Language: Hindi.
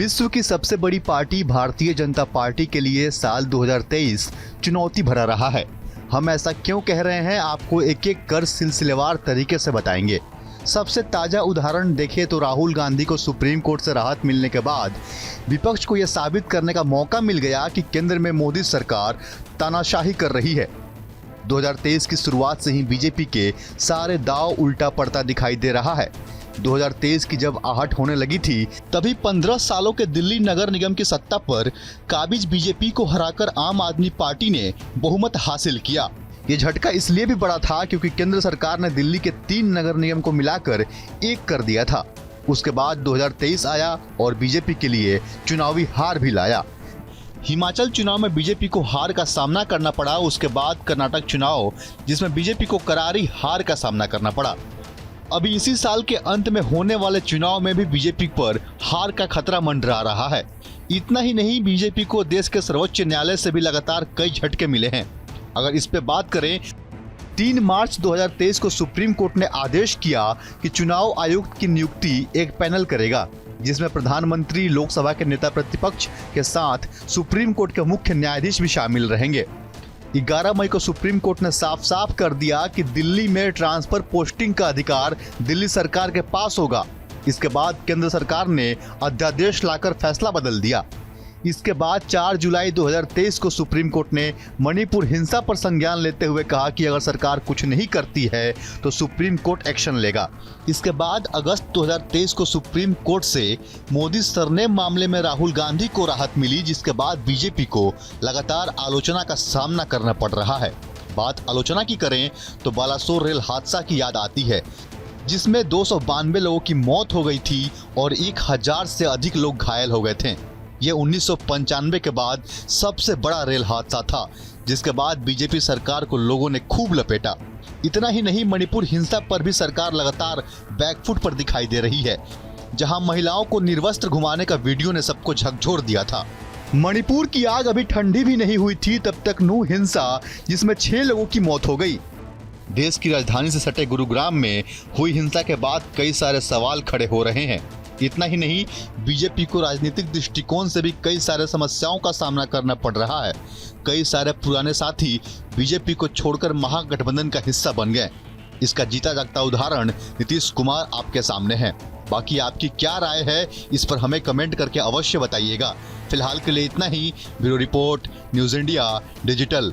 विश्व की सबसे बड़ी पार्टी भारतीय जनता पार्टी के लिए साल 2023 चुनौती भरा रहा है। हम ऐसा क्यों कह रहे हैं, आपको एक एक कर सिलसिलेवार तरीके से बताएंगे। सबसे ताज़ा उदाहरण देखें तो राहुल गांधी को सुप्रीम कोर्ट से राहत मिलने के बाद विपक्ष को यह साबित करने का मौका मिल गया कि केंद्र में मोदी सरकार तानाशाही कर रही है। 2023 की शुरुआत से ही बीजेपी के सारे दांव उल्टा पड़ता दिखाई दे रहा है। 2023 की जब आहट होने लगी थी तभी 15 सालों के दिल्ली नगर निगम की सत्ता पर काबिज बीजेपी को हराकर आम आदमी पार्टी ने बहुमत हासिल किया। ये झटका इसलिए भी बड़ा था क्योंकि केंद्र सरकार ने दिल्ली के 3 नगर निगम को मिलाकर एक कर दिया था। उसके बाद 2023 आया और बीजेपी के लिए चुनावी हार भी लाया। हिमाचल चुनाव में बीजेपी को हार का सामना करना पड़ा। उसके बाद कर्नाटक चुनाव जिसमें बीजेपी को करारी हार का सामना करना पड़ा। अभी इसी साल के अंत में होने वाले चुनाव में भी बीजेपी पर हार का खतरा मंडरा रहा है। इतना ही नहीं, बीजेपी को देश के सर्वोच्च न्यायालय से भी लगातार कई झटके मिले हैं। अगर इस पे बात करें, 3 मार्च 2023 को सुप्रीम कोर्ट ने आदेश किया कि चुनाव आयुक्त की नियुक्ति एक पैनल करेगा, जिसमें प्रधानमंत्री, लोकसभा के नेता प्रतिपक्ष के साथ सुप्रीम कोर्ट के मुख्य न्यायाधीश भी शामिल रहेंगे। 11 मई को सुप्रीम कोर्ट ने साफ साफ कर दिया कि दिल्ली में ट्रांसफर पोस्टिंग का अधिकार दिल्ली सरकार के पास होगा। इसके बाद केंद्र सरकार ने अध्यादेश लाकर फैसला बदल दिया। इसके बाद 4 जुलाई 2023 को सुप्रीम कोर्ट ने मणिपुर हिंसा पर संज्ञान लेते हुए कहा कि अगर सरकार कुछ नहीं करती है तो सुप्रीम कोर्ट एक्शन लेगा। इसके बाद अगस्त 2023 को सुप्रीम कोर्ट से मोदी सरनेम मामले में राहुल गांधी को राहत मिली, जिसके बाद बीजेपी को लगातार आलोचना का सामना करना पड़ रहा है। बात आलोचना की करें तो बालासोर रेल हादसा की याद आती है, जिसमें 292 लोगों की मौत हो गई थी और 1000 से अधिक लोग घायल हो गए थे। ये 1995 के बाद सबसे बड़ा रेल हादसा था, जिसके बाद बीजेपी सरकार को लोगों ने खूब लपेटा। इतना ही नहीं, मणिपुर हिंसा पर भी सरकार लगातार बैकफुट पर दिखाई दे रही है, जहां महिलाओं को निर्वस्त्र घुमाने का वीडियो ने सबको झकझोर दिया था। मणिपुर की आग अभी ठंडी भी नहीं हुई थी तब तक नू हिंसा, जिसमें 6 लोगों की मौत हो गई। देश की राजधानी से सटे गुरुग्राम में हुई हिंसा के बाद कई सारे सवाल खड़े हो रहे हैं। इतना ही नहीं, बीजेपी को राजनीतिक दृष्टिकोण से भी कई सारे समस्याओं का सामना करना पड़ रहा है। कई सारे पुराने साथी बीजेपी को छोड़कर महागठबंधन का हिस्सा बन गए। इसका जीता जागता उदाहरण नीतीश कुमार आपके सामने है। बाकी आपकी क्या राय है, इस पर हमें कमेंट करके अवश्य बताइएगा। फिलहाल के लिए इतना ही। Bureau report, news India digital.